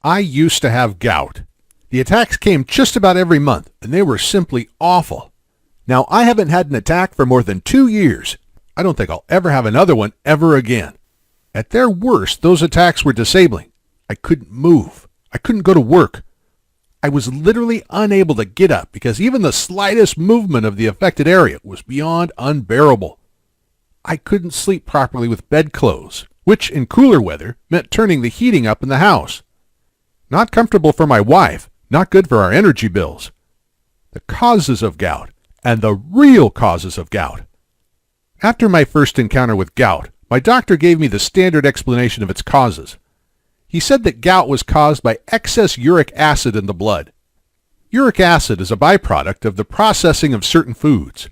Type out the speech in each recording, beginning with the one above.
I used to have gout. The attacks came just about every month, and they were simply awful. Now, I haven't had an attack for more than 2 years. I don't think I'll ever have another one ever again. At their worst, those attacks were disabling. I couldn't move. I couldn't go to work. I was literally unable to get up because even the slightest movement of the affected area was beyond unbearable. I couldn't sleep properly with bedclothes, which in cooler weather meant turning the heating up in the house. Not comfortable for my wife, not good for our energy bills. The causes of gout, and the real causes of gout. After my first encounter with gout, my doctor gave me the standard explanation of its causes. He said that gout was caused by excess uric acid in the blood. Uric acid is a byproduct of the processing of certain foods.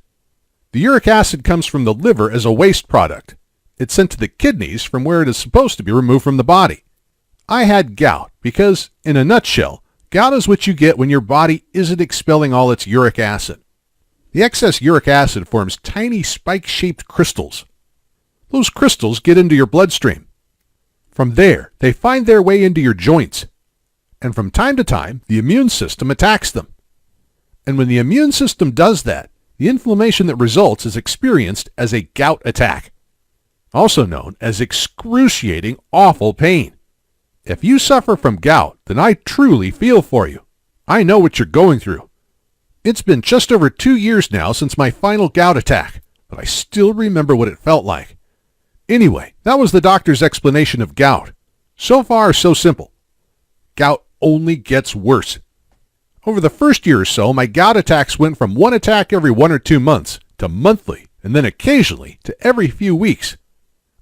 The uric acid comes from the liver as a waste product. It's sent to the kidneys from where it is supposed to be removed from the body. I had gout because, in a nutshell, gout is what you get when your body isn't expelling all its uric acid. The excess uric acid forms tiny spike-shaped crystals. Those crystals get into your bloodstream. From there, they find their way into your joints. And from time to time, the immune system attacks them. And when the immune system does that, the inflammation that results is experienced as a gout attack, also known as excruciating, awful pain. If you suffer from gout, then I truly feel for you. I know what you're going through. It's been just over 2 years now since my final gout attack, but I still remember what it felt like. Anyway, that was the doctor's explanation of gout. So far, so simple. Gout only gets worse. Over the first year or so, my gout attacks went from one attack every 1 or 2 months to monthly, and then occasionally to every few weeks.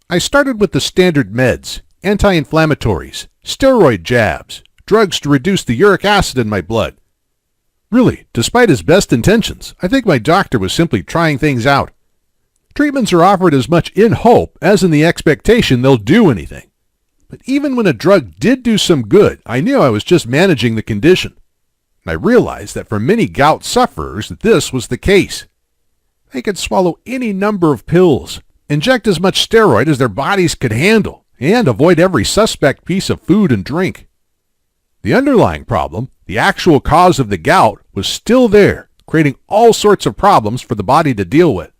I started with the standard meds, anti-inflammatories, steroid jabs, drugs to reduce the uric acid in my blood. Really, despite his best intentions, I think my doctor was simply trying things out. Treatments are offered as much in hope as in the expectation they'll do anything. But even when a drug did do some good, I knew I was just managing the condition. And I realized that for many gout sufferers, this was the case. They could swallow any number of pills, inject as much steroid as their bodies could handle, and avoid every suspect piece of food and drink. The underlying problem, the actual cause of the gout, was still there, creating all sorts of problems for the body to deal with.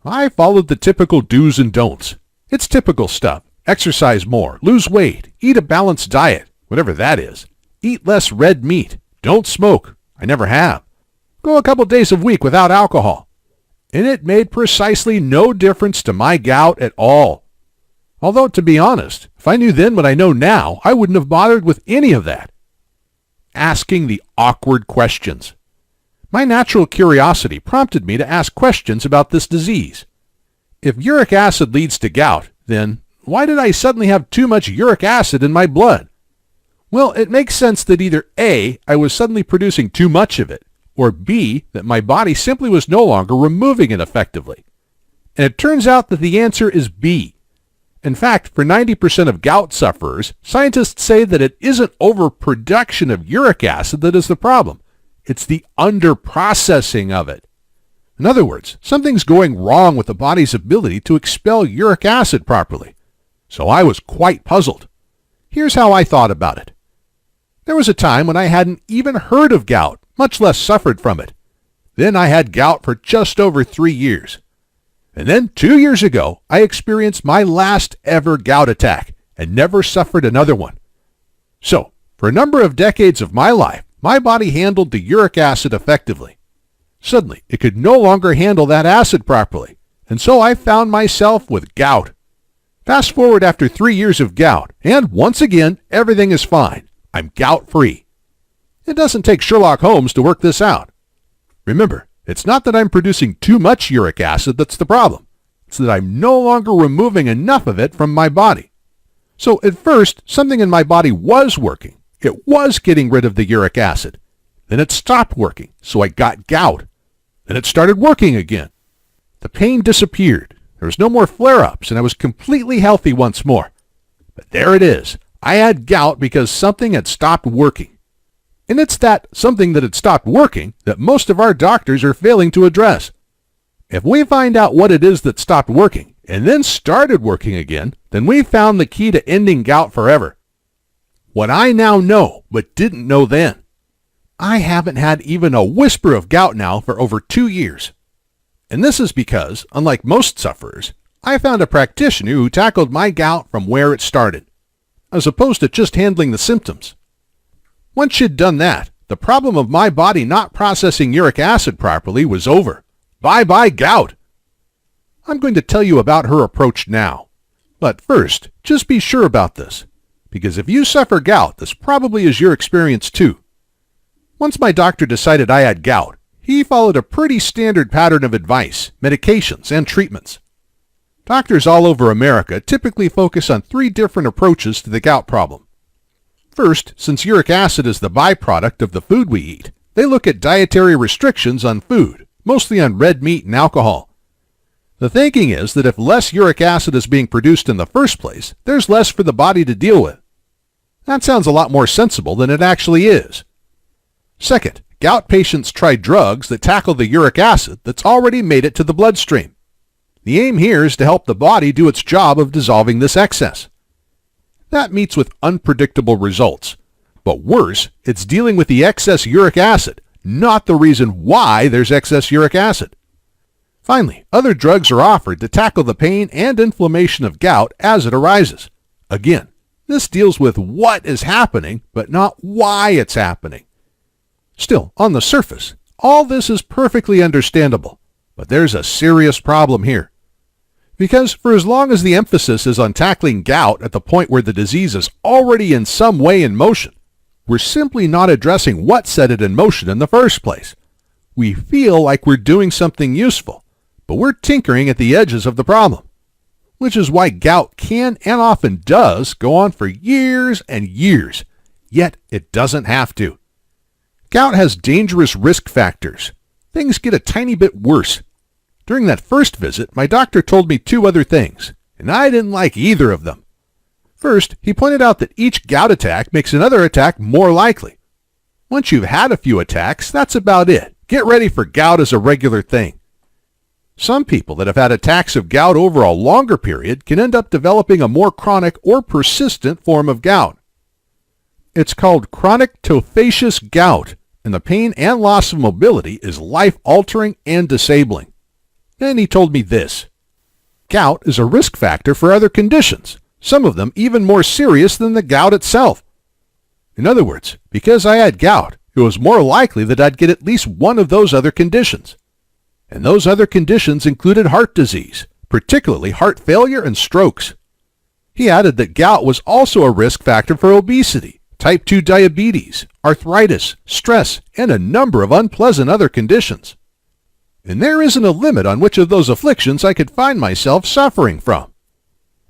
I followed the typical do's and don'ts. It's typical stuff. Exercise more, lose weight, eat a balanced diet, whatever that is. Eat less red meat. Don't smoke. I never have. Go a couple days a week without alcohol. And it made precisely no difference to my gout at all. Although, to be honest, if I knew then what I know now, I wouldn't have bothered with any of that. Asking the awkward questions. My natural curiosity prompted me to ask questions about this disease. If uric acid leads to gout, then why did I suddenly have too much uric acid in my blood? Well, it makes sense that either A, I was suddenly producing too much of it, or B, that my body simply was no longer removing it effectively. And it turns out that the answer is B. In fact, for 90% of gout sufferers, scientists say that it isn't overproduction of uric acid that is the problem. It's the underprocessing of it. In other words, something's going wrong with the body's ability to expel uric acid properly. So I was quite puzzled. Here's how I thought about it. There was a time when I hadn't even heard of gout, much less suffered from it. Then I had gout for just over 3 years. And then 2 years ago, I experienced my last ever gout attack and never suffered another one. So, for a number of decades of my life, my body handled the uric acid effectively. Suddenly, it could no longer handle that acid properly, and so I found myself with gout. Fast forward after 3 years of gout, and once again, everything is fine. I'm gout-free. It doesn't take Sherlock Holmes to work this out. Remember, it's not that I'm producing too much uric acid that's the problem. It's that I'm no longer removing enough of it from my body. So at first, something in my body was working. It was getting rid of the uric acid. Then it stopped working, so I got gout. Then it started working again. The pain disappeared. There was no more flare-ups, and I was completely healthy once more. But there it is. I had gout because something had stopped working. And it's that something that had stopped working that most of our doctors are failing to address. If we find out what it is that stopped working and then started working again, then we've found the key to ending gout forever. what I now know but didn't know then. I haven't had even a whisper of gout now for over 2 years. And this is because, unlike most sufferers, I found a practitioner who tackled my gout from where it started, as opposed to just handling the symptoms. Once she'd done that, the problem of my body not processing uric acid properly was over. Bye-bye gout! I'm going to tell you about her approach now. But first, just be sure about this, because if you suffer gout, this probably is your experience too. Once my doctor decided I had gout, he followed a pretty standard pattern of advice, medications, and treatments. Doctors all over America typically focus on 3 different approaches to the gout problem. First, since uric acid is the byproduct of the food we eat, they look at dietary restrictions on food, mostly on red meat and alcohol. The thinking is that if less uric acid is being produced in the first place, there's less for the body to deal with. That sounds a lot more sensible than it actually is. Second, gout patients try drugs that tackle the uric acid that's already made it to the bloodstream. The aim here is to help the body do its job of dissolving this excess. That meets with unpredictable results. But worse, it's dealing with the excess uric acid, not the reason why there's excess uric acid. Finally, other drugs are offered to tackle the pain and inflammation of gout as it arises. Again, this deals with what is happening, but not why it's happening. Still, on the surface, all this is perfectly understandable, but there's a serious problem here. Because for as long as the emphasis is on tackling gout at the point where the disease is already in some way in motion, we're simply not addressing what set it in motion in the first place. We feel like we're doing something useful, but we're tinkering at the edges of the problem, which is why gout can and often does go on for years and years, yet it doesn't have to. Gout has dangerous risk factors. Things get a tiny bit worse. During that first visit, my doctor told me 2 other things, and I didn't like either of them. First, he pointed out that each gout attack makes another attack more likely. Once you've had a few attacks, that's about it. Get ready for gout as a regular thing. Some people that have had attacks of gout over a longer period can end up developing a more chronic or persistent form of gout. It's called chronic tophaceous gout, and the pain and loss of mobility is life-altering and disabling. Then he told me this. Gout is a risk factor for other conditions, some of them even more serious than the gout itself. In other words, because I had gout, it was more likely that I'd get at least one of those other conditions. And those other conditions included heart disease, particularly heart failure and strokes. He added that gout was also a risk factor for obesity, type 2 diabetes, arthritis, stress, and a number of unpleasant other conditions. And there isn't a limit on which of those afflictions I could find myself suffering from.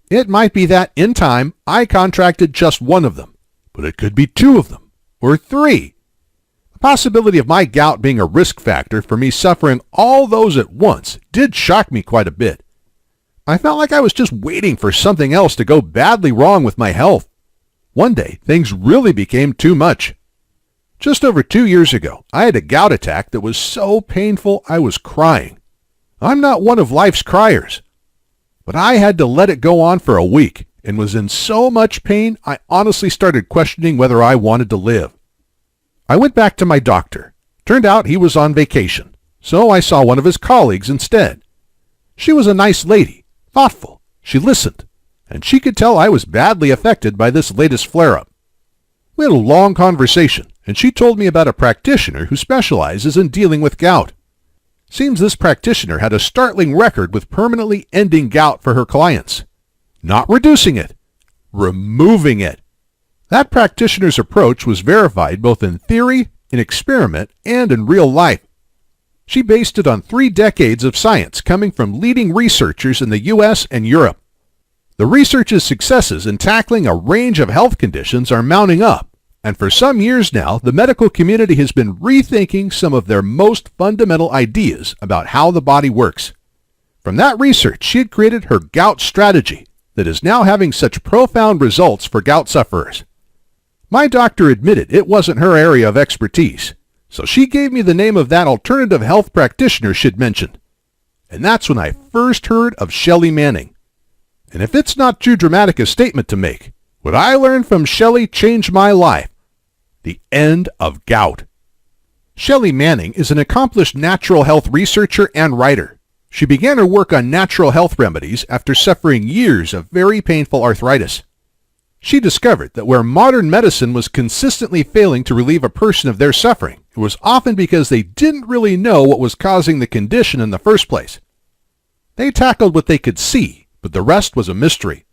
It might be that, in time, I contracted just one of them, but it could be 2 of them, or 3. The possibility of my gout being a risk factor for me suffering all those at once did shock me quite a bit. I felt like I was just waiting for something else to go badly wrong with my health. One day, things really became too much. Just over 2 years ago, I had a gout attack that was so painful I was crying. I'm not one of life's criers, but I had to let it go on for a week and was in so much pain I honestly started questioning whether I wanted to live. I went back to my doctor. Turned out he was on vacation, so I saw one of his colleagues instead. She was a nice lady, thoughtful. She listened, and she could tell I was badly affected by this latest flare-up. We had a long conversation, and she told me about a practitioner who specializes in dealing with gout. Seems this practitioner had a startling record with permanently ending gout for her clients. Not reducing it, removing it. That practitioner's approach was verified both in theory, in experiment, and in real life. She based it on 3 decades of science coming from leading researchers in the U.S. and Europe. The research's successes in tackling a range of health conditions are mounting up, and for some years now, the medical community has been rethinking some of their most fundamental ideas about how the body works. From that research, she had created her gout strategy that is now having such profound results for gout sufferers. My doctor admitted it wasn't her area of expertise, so she gave me the name of that alternative health practitioner she'd mentioned. And that's when I first heard of Shelly Manning. And if it's not too dramatic a statement to make, What I learned from Shelly changed my life. The End of Gout. Shelly Manning is an accomplished natural health researcher and writer. She began her work on natural health remedies after suffering years of very painful arthritis. She discovered that where modern medicine was consistently failing to relieve a person of their suffering, it was often because they didn't really know what was causing the condition in the first place. They tackled what they could see, but the rest was a mystery.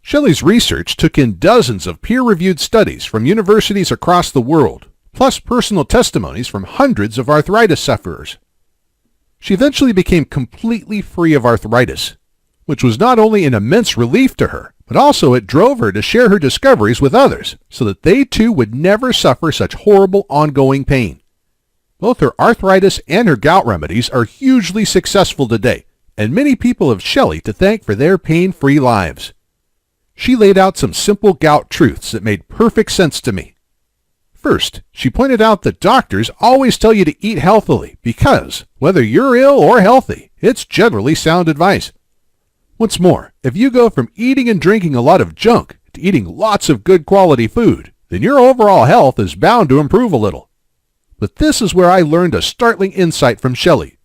Shelly's research took in dozens of peer-reviewed studies from universities across the world, plus personal testimonies from hundreds of arthritis sufferers. She eventually became completely free of arthritis, which was not only an immense relief to her, but also it drove her to share her discoveries with others so that they too would never suffer such horrible ongoing pain. Both her arthritis and her gout remedies are hugely successful today, and many people have Shelly to thank for their pain-free lives. She laid out some simple gout truths that made perfect sense to me. First, she pointed out that doctors always tell you to eat healthily because, whether you're ill or healthy, it's generally sound advice. What's more, if you go from eating and drinking a lot of junk to eating lots of good quality food, then your overall health is bound to improve a little. But this is where I learned a startling insight from Shelly